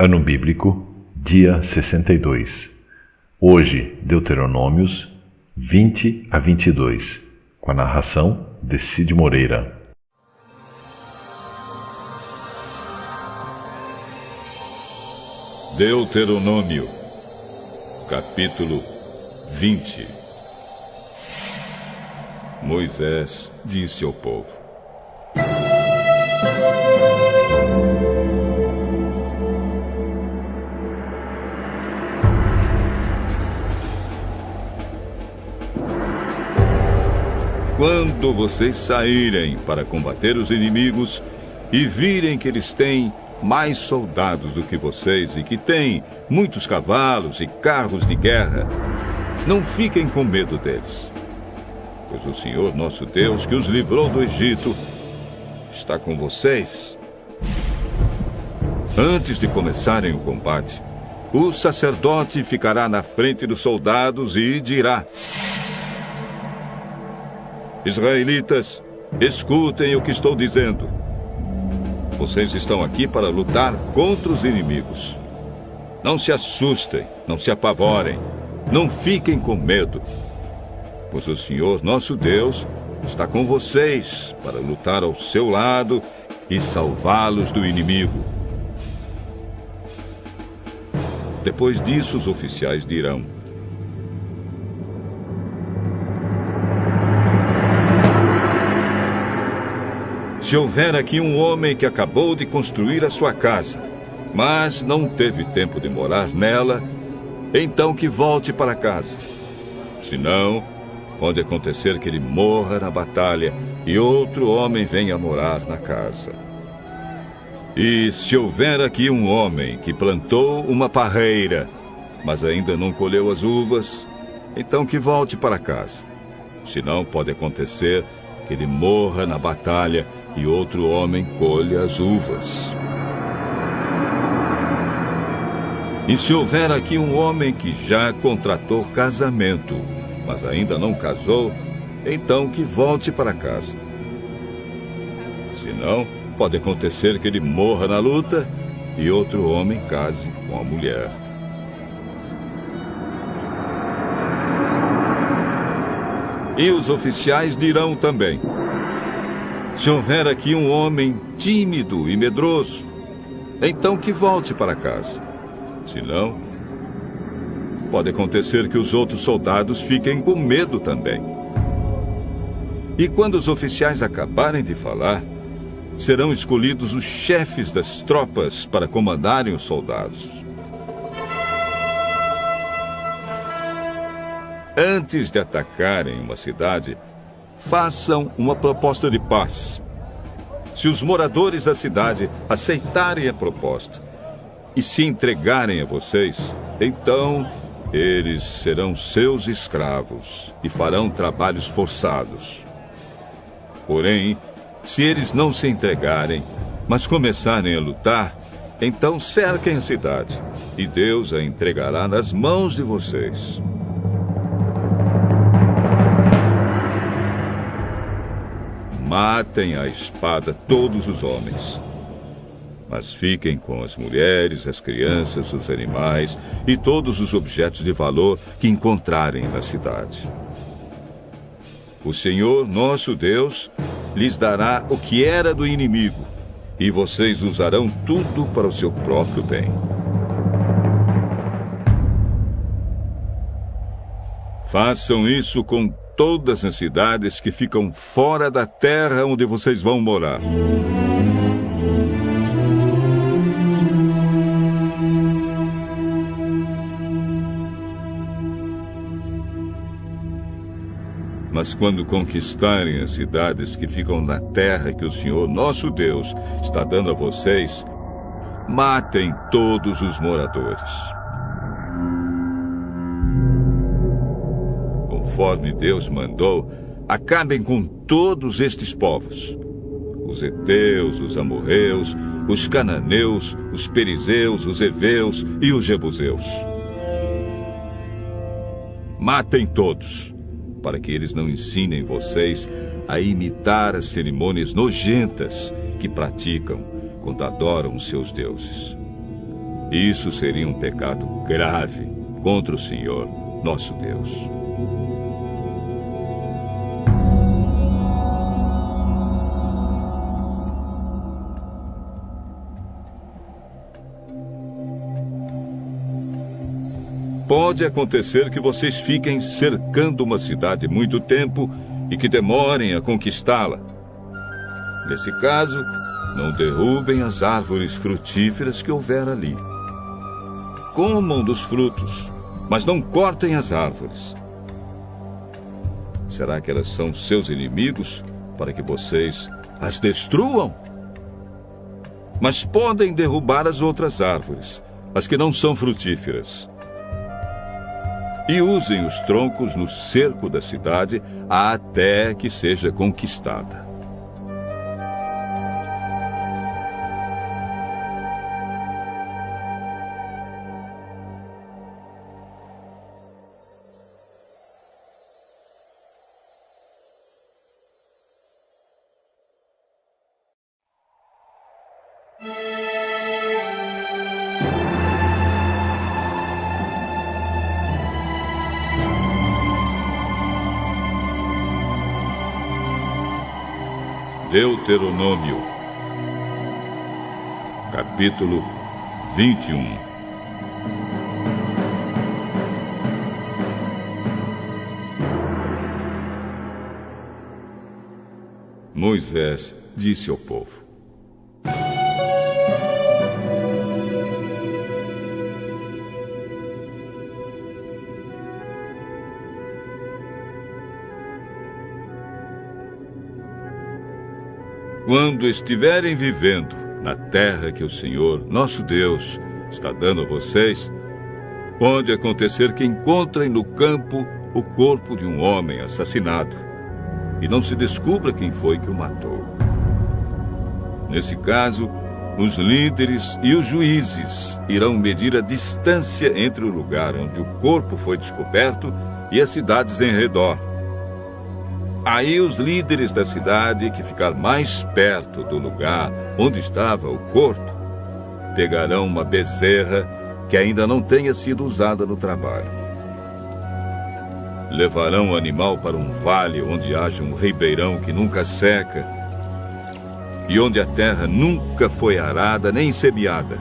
Ano Bíblico, dia 62. Hoje, Deuteronômios 20 a 22, com a narração de Cid Moreira. Deuteronômio, capítulo 20. Moisés disse ao povo: quando vocês saírem para combater os inimigos e virem que eles têm mais soldados do que vocês e que têm muitos cavalos e carros de guerra, não fiquem com medo deles, pois o Senhor nosso Deus, que os livrou do Egito, está com vocês. Antes de começarem o combate, o sacerdote ficará na frente dos soldados e dirá: Israelitas, escutem o que estou dizendo. Vocês estão aqui para lutar contra os inimigos. Não se assustem, não se apavorem, não fiquem com medo, pois o Senhor nosso Deus está com vocês para lutar ao seu lado e salvá-los do inimigo. Depois disso, os oficiais dirão: se houver aqui um homem que acabou de construir a sua casa, mas não teve tempo de morar nela, então que volte para casa. Senão, pode acontecer que ele morra na batalha e outro homem venha morar na casa. E se houver aqui um homem que plantou uma parreira, mas ainda não colheu as uvas, então que volte para casa. Senão, pode acontecer que ele morra na batalha e outro homem colha as uvas. E se houver aqui um homem que já contratou casamento, mas ainda não casou, então que volte para casa. Senão, pode acontecer que ele morra na luta e outro homem case com a mulher. E os oficiais dirão também: se houver aqui um homem tímido e medroso, então que volte para casa. Senão, pode acontecer que os outros soldados fiquem com medo também. E quando os oficiais acabarem de falar, serão escolhidos os chefes das tropas para comandarem os soldados. Antes de atacarem uma cidade, façam uma proposta de paz. Se os moradores da cidade aceitarem a proposta e se entregarem a vocês, então eles serão seus escravos e farão trabalhos forçados. Porém, se eles não se entregarem, mas começarem a lutar, então cerquem a cidade e Deus a entregará nas mãos de vocês. Matem à espada todos os homens, mas fiquem com as mulheres, as crianças, os animais e todos os objetos de valor que encontrarem na cidade. O Senhor, nosso Deus, lhes dará o que era do inimigo, e vocês usarão tudo para o seu próprio bem. Façam isso com todas as cidades que ficam fora da terra onde vocês vão morar. Mas quando conquistarem as cidades que ficam na terra que o Senhor nosso Deus está dando a vocês, matem todos os moradores. Conforme Deus mandou, acabem com todos estes povos: os heteus, os amorreus, os cananeus, os perizeus, os heveus e os jebuseus. Matem todos, para que eles não ensinem vocês a imitar as cerimônias nojentas que praticam quando adoram os seus deuses. Isso seria um pecado grave contra o Senhor, nosso Deus. Pode acontecer que vocês fiquem cercando uma cidade muito tempo e que demorem a conquistá-la. Nesse caso, não derrubem as árvores frutíferas que houver ali. Comam dos frutos, mas não cortem as árvores. Será que elas são seus inimigos para que vocês as destruam? Mas podem derrubar as outras árvores, as que não são frutíferas. E usem os troncos no cerco da cidade até que seja conquistada. Deuteronômio, capítulo 21. Moisés disse ao povo: quando estiverem vivendo na terra que o Senhor, nosso Deus, está dando a vocês, pode acontecer que encontrem no campo o corpo de um homem assassinado e não se descubra quem foi que o matou. Nesse caso, os líderes e os juízes irão medir a distância entre o lugar onde o corpo foi descoberto e as cidades em redor. Aí os líderes da cidade que ficar mais perto do lugar onde estava o corpo pegarão uma bezerra que ainda não tenha sido usada no trabalho. Levarão o animal para um vale onde haja um ribeirão que nunca seca e onde a terra nunca foi arada nem semeada.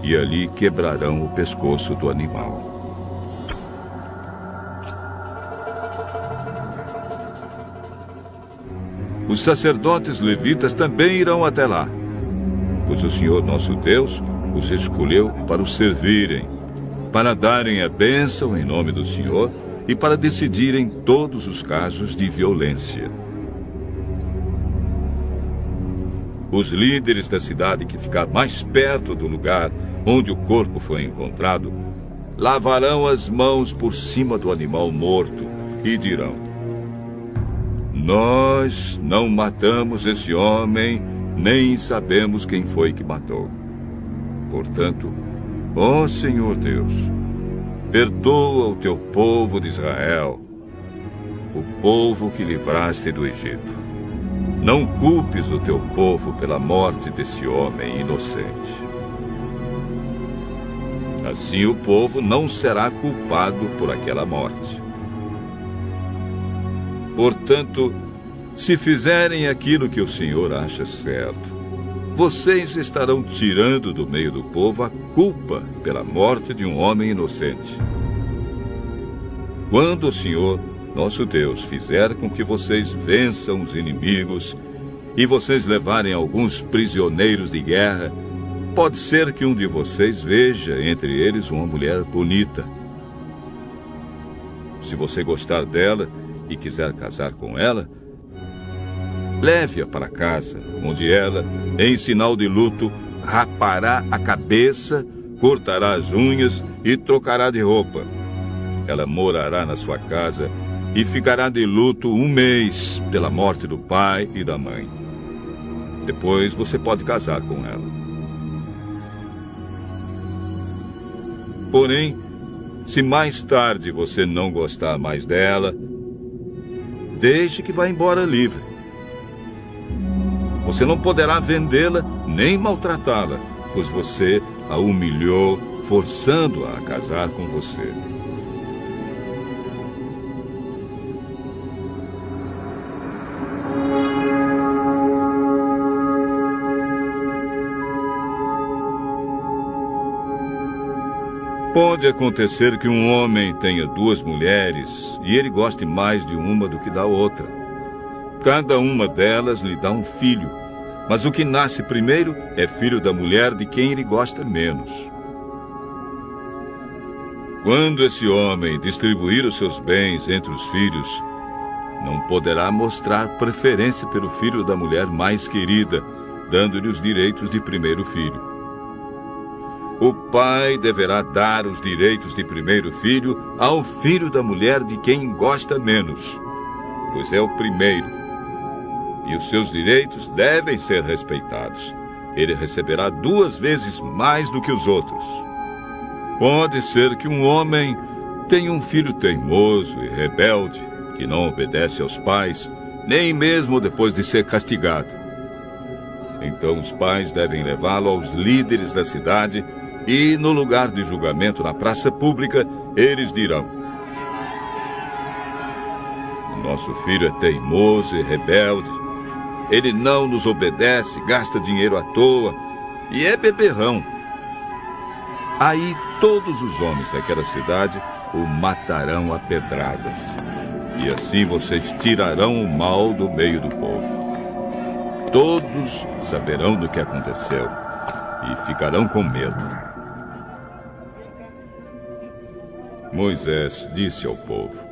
E ali quebrarão o pescoço do animal. Os sacerdotes levitas também irão até lá, pois o Senhor nosso Deus os escolheu para o servirem, para darem a bênção em nome do Senhor e para decidirem todos os casos de violência. Os líderes da cidade que ficar mais perto do lugar onde o corpo foi encontrado lavarão as mãos por cima do animal morto e dirão: nós não matamos esse homem, nem sabemos quem foi que matou. Portanto, ó Senhor Deus, perdoa o teu povo de Israel, o povo que livraste do Egito. Não culpes o teu povo pela morte desse homem inocente. Assim o povo não será culpado por aquela morte. Portanto, se fizerem aquilo que o Senhor acha certo, vocês estarão tirando do meio do povo a culpa pela morte de um homem inocente. Quando o Senhor, nosso Deus, fizer com que vocês vençam os inimigos e vocês levarem alguns prisioneiros de guerra, pode ser que um de vocês veja entre eles uma mulher bonita. Se você gostar dela e quiser casar com ela, leve-a para casa, onde ela, em sinal de luto, rapará a cabeça, cortará as unhas e trocará de roupa. Ela morará na sua casa e ficará de luto 1 mês pela morte do pai e da mãe. Depois você pode casar com ela. Porém, se mais tarde você não gostar mais dela, deixe que vá embora livre. Você não poderá vendê-la nem maltratá-la, pois você a humilhou, forçando-a a casar com você. Pode acontecer que um homem tenha 2 mulheres e ele goste mais de uma do que da outra. Cada uma delas lhe dá um filho, mas o que nasce primeiro é filho da mulher de quem ele gosta menos. Quando esse homem distribuir os seus bens entre os filhos, não poderá mostrar preferência pelo filho da mulher mais querida, dando-lhe os direitos de primeiro filho. O pai deverá dar os direitos de primeiro filho ao filho da mulher de quem gosta menos, pois é o primeiro. E os seus direitos devem ser respeitados. Ele receberá 2 vezes mais do que os outros. Pode ser que um homem tenha um filho teimoso e rebelde, que não obedece aos pais, nem mesmo depois de ser castigado. Então os pais devem levá-lo aos líderes da cidade e, no lugar de julgamento na praça pública, eles dirão: nosso filho é teimoso e rebelde. Ele não nos obedece, gasta dinheiro à toa e é beberrão. Aí todos os homens daquela cidade o matarão a pedradas. E assim vocês tirarão o mal do meio do povo. Todos saberão do que aconteceu e ficarão com medo. Moisés disse ao povo: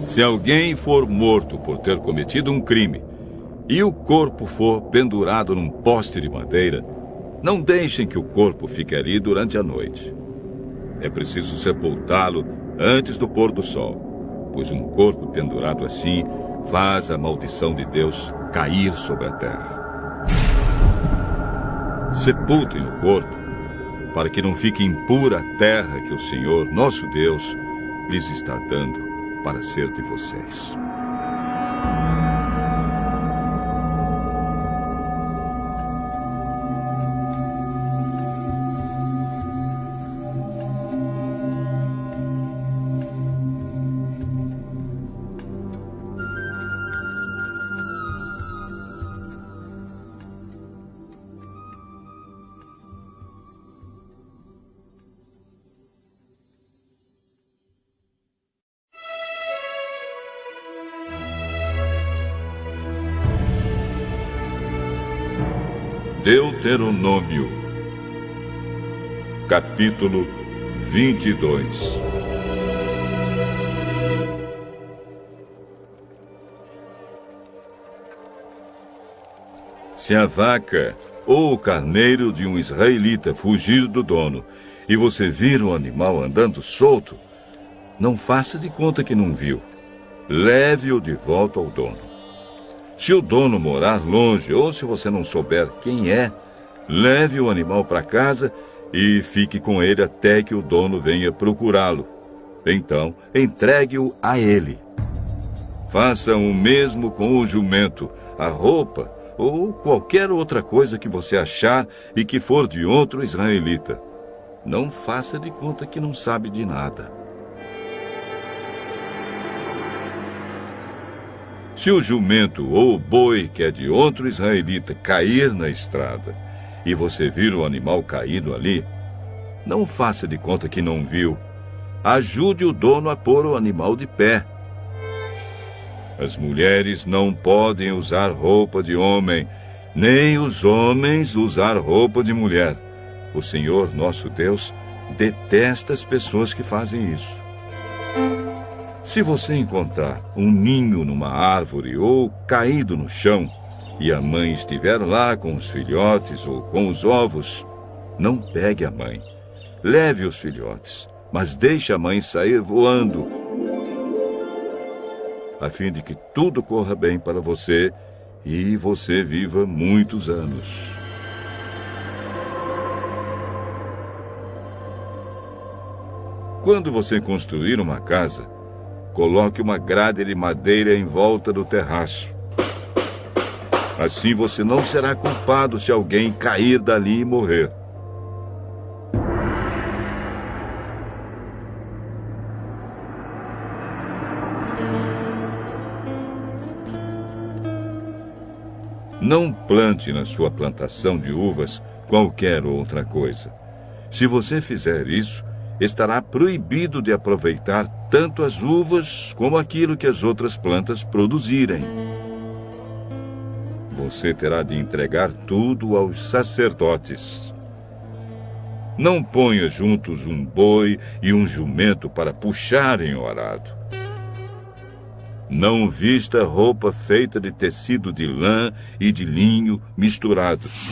se alguém for morto por ter cometido um crime e o corpo for pendurado num poste de madeira, não deixem que o corpo fique ali durante a noite. É preciso sepultá-lo antes do pôr do sol, pois um corpo pendurado assim faz a maldição de Deus cair sobre a terra. Sepultem o corpo, para que não fique impura a terra que o Senhor, nosso Deus, lhes está dando para ser de vocês. Deuteronômio, capítulo 22. Se a vaca ou o carneiro de um israelita fugir do dono e você vir o animal andando solto, não faça de conta que não viu. Leve-o de volta ao dono. Se o dono morar longe ou se você não souber quem é, leve o animal para casa e fique com ele até que o dono venha procurá-lo. Então, entregue-o a ele. Faça o mesmo com o jumento, a roupa ou qualquer outra coisa que você achar e que for de outro israelita. Não faça de conta que não sabe de nada. Se o jumento ou o boi que é de outro israelita cair na estrada e você vir o animal caído ali, não faça de conta que não viu. Ajude o dono a pôr o animal de pé. As mulheres não podem usar roupa de homem, nem os homens usar roupa de mulher. O Senhor, nosso Deus, detesta as pessoas que fazem isso. Se você encontrar um ninho numa árvore ou caído no chão, e a mãe estiver lá com os filhotes ou com os ovos, não pegue a mãe. Leve os filhotes, mas deixe a mãe sair voando, a fim de que tudo corra bem para você e você viva muitos anos. Quando você construir uma casa, coloque uma grade de madeira em volta do terraço. Assim você não será culpado se alguém cair dali e morrer. Não plante na sua plantação de uvas qualquer outra coisa. Se você fizer isso, estará proibido de aproveitar tanto as uvas como aquilo que as outras plantas produzirem. Você terá de entregar tudo aos sacerdotes. Não ponha juntos um boi e um jumento para puxarem o arado. Não vista roupa feita de tecido de lã e de linho misturados.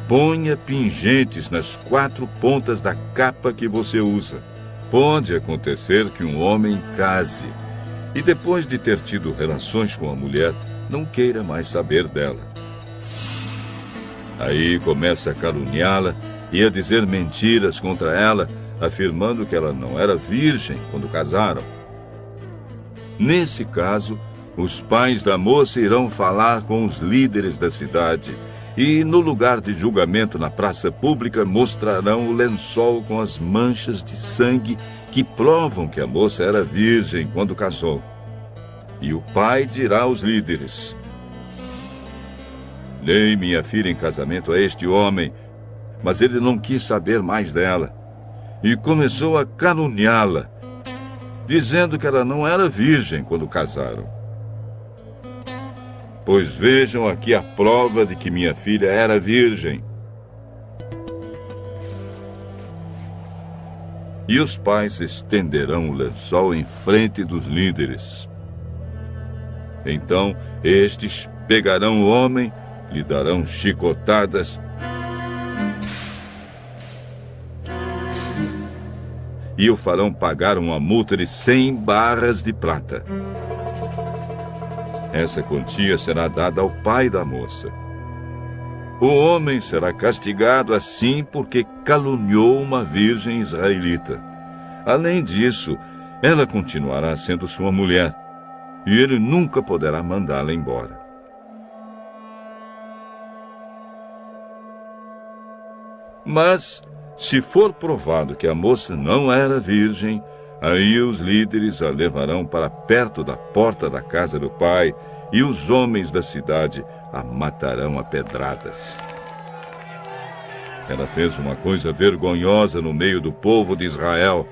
Ponha pingentes nas 4 pontas da capa que você usa. Pode acontecer que um homem case e, depois de ter tido relações com a mulher, não queira mais saber dela. Aí começa a caluniá-la e a dizer mentiras contra ela, afirmando que ela não era virgem quando casaram. Nesse caso, os pais da moça irão falar com os líderes da cidade e, no lugar de julgamento na praça pública, mostrarão o lençol com as manchas de sangue que provam que a moça era virgem quando casou. E o pai dirá aos líderes: dei minha filha em casamento a este homem, mas ele não quis saber mais dela e começou a caluniá-la, dizendo que ela não era virgem quando casaram. Pois vejam aqui a prova de que minha filha era virgem. E os pais estenderão o lençol em frente dos líderes. Então estes pegarão o homem, lhe darão chicotadas e o farão pagar uma multa de 100 barras de prata. Essa quantia será dada ao pai da moça. O homem será castigado assim porque caluniou uma virgem israelita. Além disso, ela continuará sendo sua mulher e ele nunca poderá mandá-la embora. Mas, se for provado que a moça não era virgem, aí os líderes a levarão para perto da porta da casa do pai e os homens da cidade a matarão a pedradas. Ela fez uma coisa vergonhosa no meio do povo de Israel.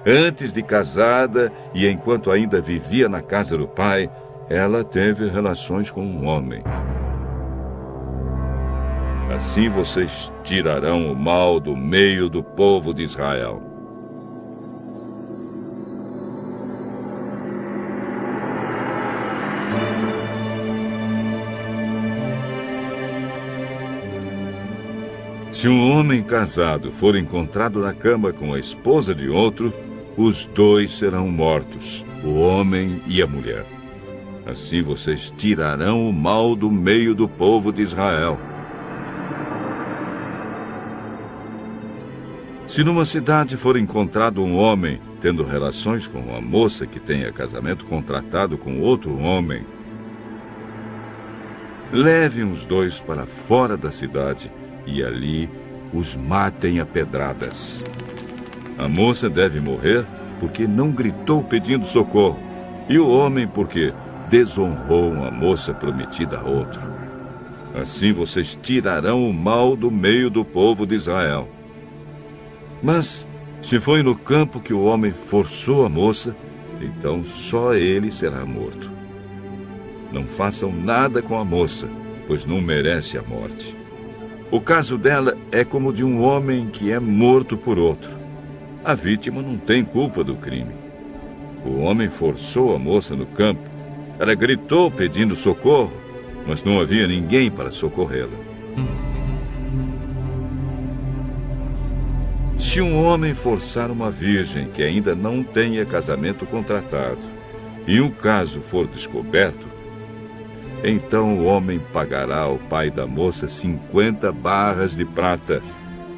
Antes de casada e enquanto ainda vivia na casa do pai, ela teve relações com um homem. Assim vocês tirarão o mal do meio do povo de Israel. Se um homem casado for encontrado na cama com a esposa de outro, os dois serão mortos, o homem e a mulher. Assim vocês tirarão o mal do meio do povo de Israel. Se numa cidade for encontrado um homem tendo relações com uma moça que tenha casamento contratado com outro homem, levem os dois para fora da cidade e ali os matem a pedradas. A moça deve morrer porque não gritou pedindo socorro, e o homem porque desonrou uma moça prometida a outro. Assim vocês tirarão o mal do meio do povo de Israel. Mas, se foi no campo que o homem forçou a moça, então só ele será morto. Não façam nada com a moça, pois não merece a morte. O caso dela é como o de um homem que é morto por outro. A vítima não tem culpa do crime. O homem forçou a moça no campo. Ela gritou pedindo socorro, mas não havia ninguém para socorrê-la. Se um homem forçar uma virgem que ainda não tenha casamento contratado e o caso for descoberto, então o homem pagará ao pai da moça 50 barras de prata,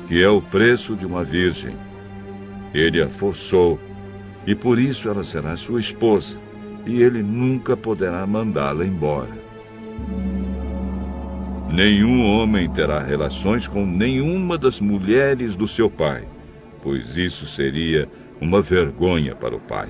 que é o preço de uma virgem. Ele a forçou, e por isso ela será sua esposa, e ele nunca poderá mandá-la embora. Nenhum homem terá relações com nenhuma das mulheres do seu pai, pois isso seria uma vergonha para o pai.